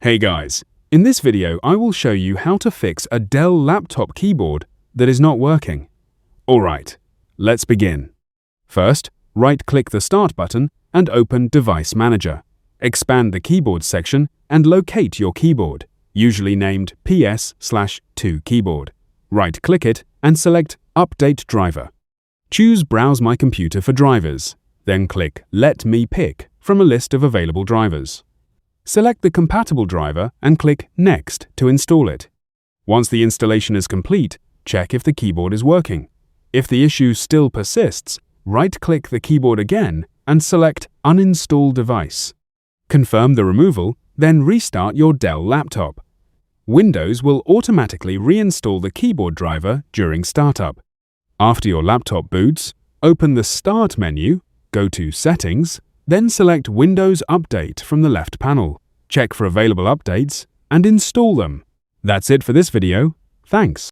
Hey guys, in this video I will show you how to fix a Dell laptop keyboard that is not working. Alright, let's begin. First, right-click the Start button and open Device Manager. Expand the Keyboard section and locate your keyboard, usually named PS/2 keyboard. Right-click it and select Update Driver. Choose Browse My Computer for drivers, then click Let Me Pick from a list of available drivers. Select the compatible driver and click Next to install it. Once the installation is complete, check if the keyboard is working. If the issue still persists, right-click the keyboard again and select Uninstall Device. Confirm the removal, then restart your Dell laptop. Windows will automatically reinstall the keyboard driver during startup. After your laptop boots, open the Start menu, go to Settings, then select Windows Update from the left panel. Check for available updates and install them. That's it for this video. Thanks.